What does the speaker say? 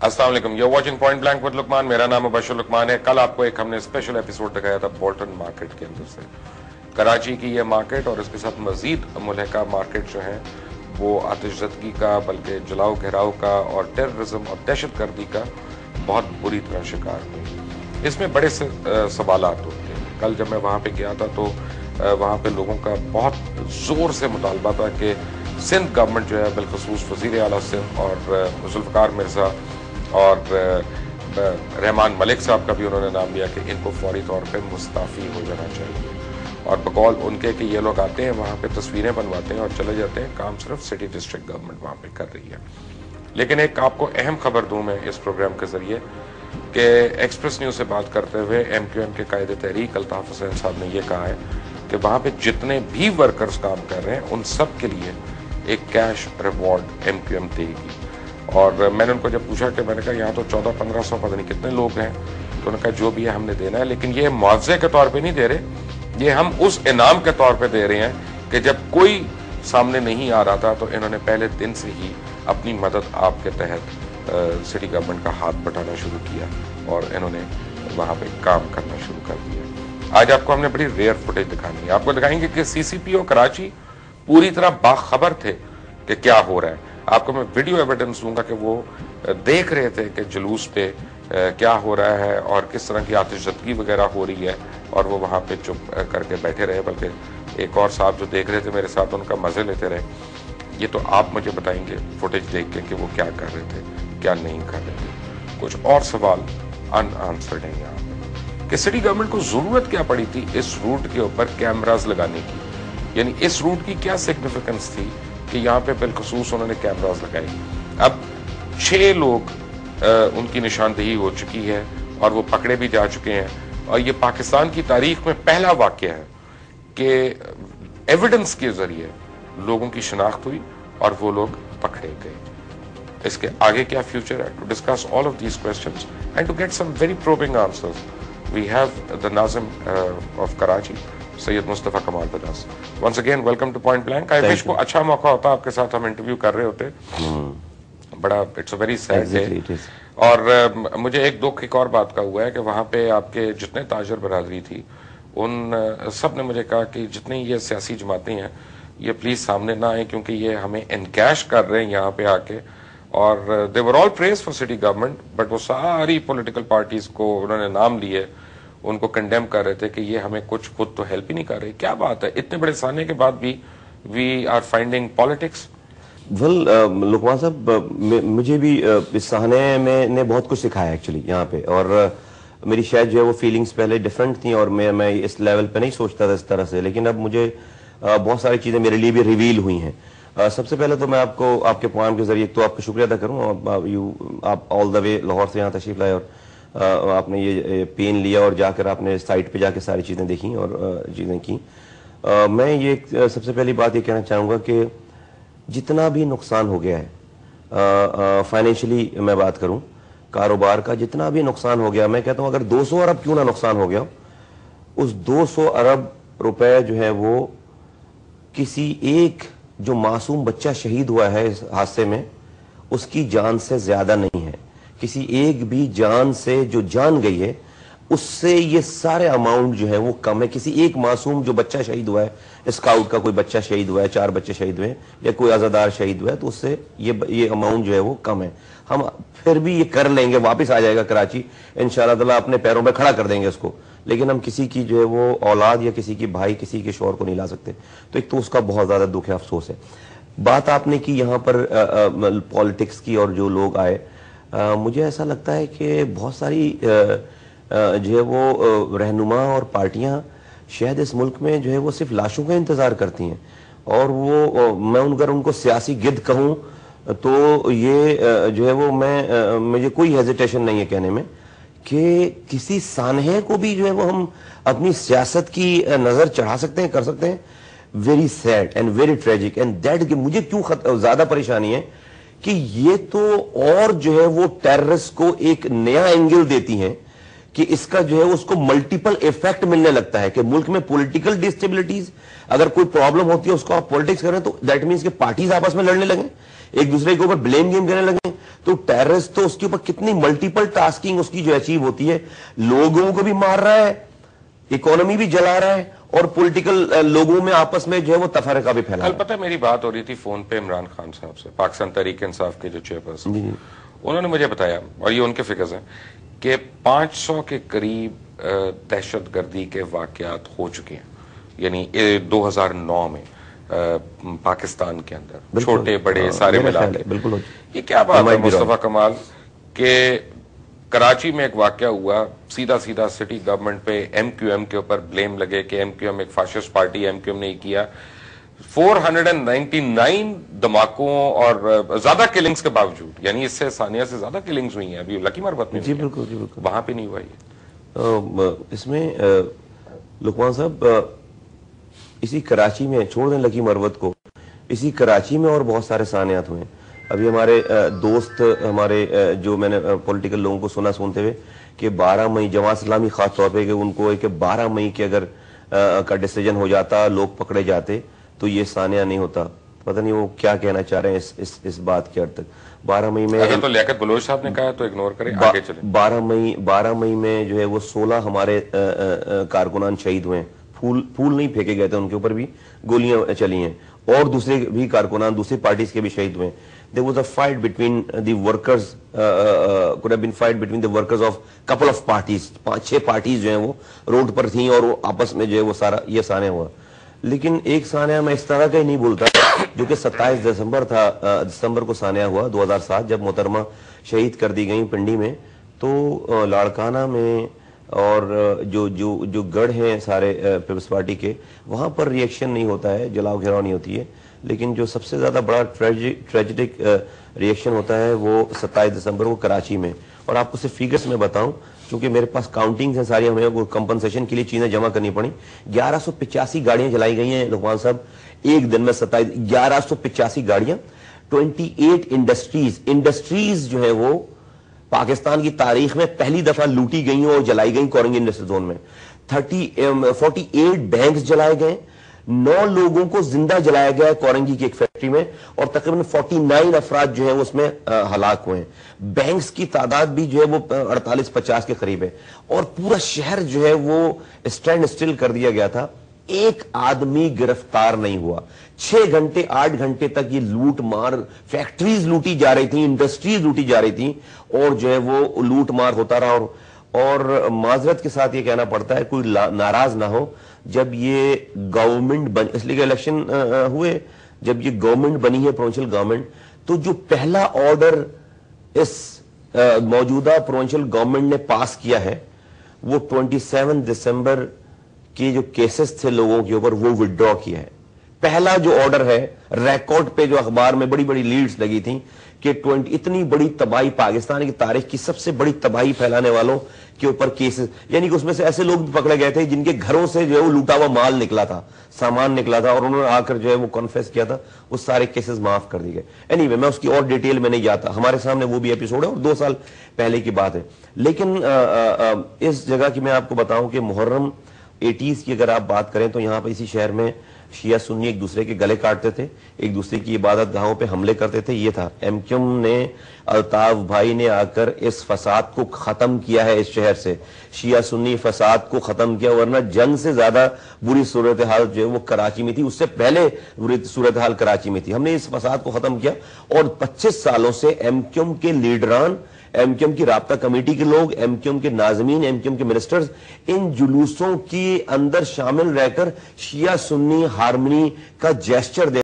अस्सलाम वालेकुम, you're watching Point Blank with Lukman. मेरा नाम मुबशर लुकमान है। कल आपको एक हमने स्पेशल एपिसोड दिखाया था बोल्टन मार्केट के अंदर से, कराची की ये मार्केट और इसके साथ मजीद मुल्हका मार्केट जो है वो आतिशज़दगी का, बल्कि जलाओ घिराव का और टेररिज्म और दहशत गर्दी का बहुत बुरी तरह शिकार हुई। इसमें बड़े सवालात होते हैं। कल जब मैं वहाँ पे गया था तो वहाँ पे लोगों का बहुत ज़ोर से मुतालबा था कि सिंध गवर्नमेंट जो है, बिलखसूस वज़ीर आला सिंध और जुल्फ़िकार मिर्ज़ा और रहमान मलिक साहब का भी उन्होंने नाम लिया कि इनको फौरी तौर पे मुस्ताफ़ी हो जाना चाहिए। और बकौल उनके कि ये लोग आते हैं वहाँ पे तस्वीरें बनवाते हैं और चले जाते हैं, काम सिर्फ सिटी डिस्ट्रिक्ट गवर्नमेंट वहाँ पे कर रही है। लेकिन एक आपको अहम खबर दूँ मैं इस प्रोग्राम के ज़रिए कि एक्सप्रेस न्यूज़ से बात करते हुए MQM के कायदे तहरीक अल्ताफ़ हुसैन साहब ने ये कहा है कि वहाँ पे जितने भी वर्कर्स काम कर रहे हैं उन सब के लिए एक कैश रिवॉर्ड MQM देगी। और मैंने उनको जब पूछा कि मैंने कहा यहाँ तो 1400-1500 पता नहीं कितने लोग हैं, तो उन्होंने कहा जो भी है हमने देना है, लेकिन ये मुआवजे के तौर पे नहीं दे रहे, ये हम उस इनाम के तौर पे दे रहे हैं कि जब कोई सामने नहीं आ रहा था तो इन्होंने पहले दिन से ही अपनी मदद आपके तहत सिटी गवर्नमेंट का हाथ बटाना शुरू किया और इन्होंने वहाँ पे काम करना शुरू कर दिया। आज आपको हमने बड़ी रेयर फुटेज दिखानी है। आपको दिखाएंगे कि CCPO कराची पूरी तरह बाखबर थे कि क्या हो रहा है। आपको मैं वीडियो एविडेंस दूंगा कि वो देख रहे थे कि जुलूस पे क्या हो रहा है और किस तरह की आतिशज़दगी वगैरह हो रही है, और वो वहाँ पे चुप करके बैठे रहे। बल्कि एक और साहब जो देख रहे थे मेरे साथ, उनका मज़े लेते रहे। ये तो आप मुझे बताएंगे फुटेज देख के कि वो क्या कर रहे थे, क्या नहीं कर रहे थे। कुछ और सवाल अनआंसर्ड हैं यहाँ पे कि सिटी गवर्नमेंट को ज़रूरत क्या पड़ी थी इस रूट के ऊपर कैमराज लगाने की, यानी इस रूट की क्या सिग्निफिकेंस थी कि यहाँ पे बिलखसूस उन्होंने कैमराज लगाए। अब 6 लोग उनकी निशानदेही हो चुकी है और वो पकड़े भी जा चुके हैं, और ये पाकिस्तान की तारीख में पहला वाक़या है कि एविडेंस के जरिए लोगों की शनाख्त हुई और वो लोग पकड़े गए। इसके आगे क्या फ्यूचर है? To discuss all of these questions and to get some very probing answers we have the नाज़िम ऑफ कराची, सैयद मुस्तफा कमाल बदास। Once again welcome to point blank. I wish को अच्छा मौका होता, आपके साथ हम इंटरव्यू कर रहे होते। बड़ा it's a very sad day. और मुझे एक दुख एक और बात का हुआ है कि वहाँ पे आपके जितने ताजर बरादरी थी उन सब ने मुझे कहा कि जितनी ये सियासी जमातें हैं ये प्लीज सामने ना आए, क्योंकि ये हमें एनकैश कर रहे हैं यहाँ पे आके। और they were all praise for city government, but वो सारी पॉलिटिकल पार्टीज को उन्होंने नाम लिए, उनको कंडेम कर रहे थे कि ये हमें कुछ खुद तो हेल्प ही नहीं कर रहे। क्या बात है, इतने बड़े साने के बाद भी we are finding politics. Well Luqman sahab, मुझे भी इस सहने में ने बहुत कुछ सिखाया एक्चुअली यहाँ पे, और मेरी शायद जो है वो फीलिंग्स पहले डिफरेंट थी और मैं इस लेवल पे नहीं सोचता था इस तरह से, लेकिन अब मुझे बहुत सारी चीज़ें मेरे लिए भी रिवील हुई हैं। सबसे पहले तो मैं आपको आपके प्रोग्राम के जरिए तो आपका शुक्रिया अदा करूँ। आप ऑल द वे लाहौर से यहाँ तशरीफ लाए और आपने ये पेन लिया और जाकर आपने साइट पे जाकर सारी चीज़ें देखी और चीज़ें की। मैं ये सबसे पहली बात ये कहना चाहूँगा कि जितना भी नुकसान हो गया है फाइनेंशियली मैं बात करूं, कारोबार का जितना भी नुकसान हो गया, मैं कहता हूं अगर 200 अरब क्यों ना नुकसान हो गया, उस 200 अरब रुपए जो है वो किसी एक जो मासूम बच्चा शहीद हुआ है इस हादसे में उसकी जान से ज्यादा नहीं है। किसी एक भी जान से जो जान गई है उससे ये सारे अमाउंट जो है वो कम है। किसी एक मासूम जो बच्चा शहीद हुआ है, स्काउट का कोई बच्चा शहीद हुआ है, 4 बच्चे शहीद हुए या कोई आजादार शहीद हुआ है, तो उससे ये अमाउंट जो है वो कम है। हम फिर भी ये कर लेंगे, वापस आ जाएगा कराची इंशाअल्लाह ताला, अपने पैरों पे खड़ा कर देंगे उसको, लेकिन हम किसी की जो है वो औलाद या किसी की भाई किसी के शौहर को नहीं ला सकते। तो एक तो उसका बहुत ज्यादा दुख है, अफसोस है। बात आपने की यहाँ पर पॉलिटिक्स की और जो लोग आए, मुझे ऐसा लगता है कि बहुत सारी जो है वो रहनुमा और पार्टियां शायद इस मुल्क में जो है वो सिर्फ लाशों का इंतजार करती हैं, और वो मैं अगर उनको सियासी गिद्ध कहूं तो ये जो है वो मुझे कोई हेजिटेशन नहीं है कहने में कि किसी सानहे को भी जो है वो हम अपनी सियासत की नजर चढ़ा सकते हैं, कर सकते हैं। Very sad and very tragic and that कि मुझे क्यों ज्यादा परेशानी है कि ये तो और जो है वो टेररिस्ट को एक नया एंगल देती हैं کہ اس کا جو ہے اس کو ملٹیپل ایفیکٹ ملنے لگتا ہے کہ ملک میں پولیٹیکل ڈسٹیبلٹیز، اگر کوئی پرابلم ہوتی ہے اس کو آپ پولیٹکس کریں تو دیٹ مینس کہ پارٹیز آپس میں لڑنے لگیں، ایک دوسرے کے اوپر بلیم گیم کرنے لگیں. تو ٹیررسٹ تو اس کے اوپر کتنی ملٹیپل ٹاسکنگ اس کی جو اچیو ہوتی ہے، لوگوں کو بھی مار رہا ہے، اکانومی بھی جلا رہا ہے، اور پولیٹیکل لوگوں میں آپس میں جو ہے وہ تفرقہ بھی پھیلا رہا ہے. کل پتہ میری بات ہو رہی تھی فون پہ عمران خان صاحب سے، پاکستان تحریک انصاف کے جو چیئرپرسن، انہوں نے مجھے بتایا، اور یہ ان کے فگرز ہیں، کہ 500 کے قریب دہشت گردی کے واقعات ہو چکے ہیں، یعنی 2009 میں پاکستان کے اندر، چھوٹے بڑے سارے ملا کے. بالکل. یہ کیا بات ہے مصطفیٰ کمال کہ کراچی میں ایک واقعہ ہوا، سیدھا سیدھا سٹی گورنمنٹ پہ ایم کیو ایم کے اوپر بلیم لگے کہ ایم کیو ایم ایک fascist party, M Q M نے ہی کیا. 499 دھماکوں اور زیادہ کلنگز کے باوجود، یعنی اس سے ثانیہ سے زیادہ کلنگز ہوئی ہیں ابھی لکی مربت میں. جی بالکل، جی بالکل. وہاں پہ نہیں ہوا یہ. اس میں لقمان صاحب اسی کراچی میں، چھوڑ دیں لکی مروت کو، اسی کراچی میں اور بہت سارے سانحات ہوئے. ابھی ہمارے دوست، ہمارے جو میں نے پولیٹیکل لوگوں کو سنتے ہوئے کہ 12 مئی جماعت اسلامی خاص طور پہ کہ ان کو کہ 12 مئی کے اگر کا ڈیسیجن ہو جاتا، لوگ پکڑے جاتے تو یہ سانحہ نہیں ہوتا. پتہ نہیں وہ کیا کہنا چاہ رہے ہیں اس بات کے ارد تک. 12 مئی میں اگر تو لیاقت بلوچ صاحب نے کہا تو اگنور کریں، آگے چلیں. 12 مئی میں جو ہے وہ 16 ہمارے کارکنان شہید ہوئے ہیں. پھول نہیں پھینکے گئے تھے ان کے اوپر، بھی گولیاں چلی ہیں، اور دوسرے بھی کارکنان دوسری پارٹیز کے بھی شہید ہوئے ہیں. There was a fight between the workers, could have been fight between the workers of couple of parties. 5-6 parties جو ہیں وہ روڈ پر تھیں اور وہ آپس میں جو ہے وہ سارا یہ سانحہ ہوا. لیکن ایک سانحہ میں اس طرح کا ہی نہیں بولتا جو کہ 27 دسمبر تھا، دسمبر کو سانحہ ہوا 2007 جب محترمہ شہید کر دی گئیں پنڈی میں. تو لاڑکانہ میں اور جو گڑھ ہیں سارے پیپلز پارٹی کے، وہاں پر ریئیکشن نہیں ہوتا ہے، جلاؤ گھیراؤ نہیں ہوتی ہے. لیکن جو سب سے زیادہ بڑا ٹریجڈک ریئیکشن ہوتا ہے وہ 27 دسمبر کو کراچی میں. اور آپ کو صرف فیگرز میں بتاؤں چونکہ میرے پاس کاؤنٹنگز ہیں ساری، ہمیں کمپنسیشن کے لیے چیزیں جمع کرنی پڑیں. 1185 گاڑیاں جلائی گئی ہیں لقمان صاحب ایک دن میں. 1185 گاڑیاں. 28 انڈسٹریز جو ہے وہ پاکستان کی تاریخ میں پہلی دفعہ لوٹی گئی اور جلائی گئی کورنگی انڈسٹریل زون میں. 48 بینکس جلائے گئے، 9 لوگوں کو زندہ جلایا گیا ہے کورنگی کی ایک فیکٹری میں، اور تقریباً 49 افراد جو ہیں اس میں ہلاک ہوئے ہیں. بینکس کی تعداد بھی جو ہے وہ 48-50 کے قریب ہے، اور پورا شہر جو ہے وہ اسٹینڈ اسٹل کر دیا گیا تھا. ایک آدمی گرفتار نہیں ہوا. 6 گھنٹے 8 گھنٹے تک یہ لوٹ مار، فیکٹریز لوٹی جا رہی تھیں، انڈسٹریز لوٹی جا رہی تھیں، اور جو ہے وہ لوٹ مار ہوتا رہا. اور معذرت کے ساتھ یہ کہنا پڑتا ہے کوئی ناراض نہ ہو، جب یہ گورنمنٹ اس لیے کہ الیکشن ہوئے، جب یہ گورنمنٹ بنی ہے پروونشل گورنمنٹ، تو جو پہلا آرڈر اس موجودہ پروونشل گورنمنٹ نے پاس کیا ہے وہ 27 دسمبر کے جو کیسز تھے لوگوں کے اوپر وہ وڈرا کیا ہے. پہلا جو آرڈر ہے، ریکارڈ پہ جو اخبار میں بڑی بڑی لیڈز لگی تھیں کہ اتنی بڑی تباہی، پاکستان کی تاریخ کی سب سے بڑی تباہی پھیلانے والوں کے اوپر کیسز، یعنی کہ اس میں سے ایسے لوگ بھی پکڑے گئے تھے جن کے گھروں سے جو ہے وہ لوٹا ہوا مال نکلا تھا، سامان نکلا تھا، اور انہوں نے آ کر جو ہے وہ کنفیس کیا تھا. وہ سارے کیسز معاف کر دی گئے. اینی وے میں اس کی اور ڈیٹیل میں نہیں جاتا، ہمارے سامنے وہ بھی ایپیسوڈ ہے اور 2 سال پہلے کی بات ہے. لیکن اس جگہ کی میں آپ کو بتاؤں کہ محرم 80s کی اگر آپ بات کریں تو یہاں پہ اسی شہر میں شیعہ سنی ایک دوسرے کے گلے کاٹتے تھے، ایک دوسرے کی عبادت گاہوں پہ حملے کرتے تھے. یہ تھا ایم کیو نے، الطاف بھائی نے آ کر اس فساد کو ختم کیا ہے. اس شہر سے شیعہ سنی فساد کو ختم کیا، ورنہ جنگ سے زیادہ بری صورتحال جو ہے وہ کراچی میں تھی، اس سے پہلے بری صورتحال کراچی میں تھی. ہم نے اس فساد کو ختم کیا، اور 25 سالوں سے ایم کیو کے لیڈران، ایم کیو کی رابطہ کمیٹی کے لوگ، ایم کیو کے ناظمین، ایم کیو کے منسٹرز ان جلوسوں کے اندر شامل رہ کر شیعہ سنی ہارمنی کا جیسچر دے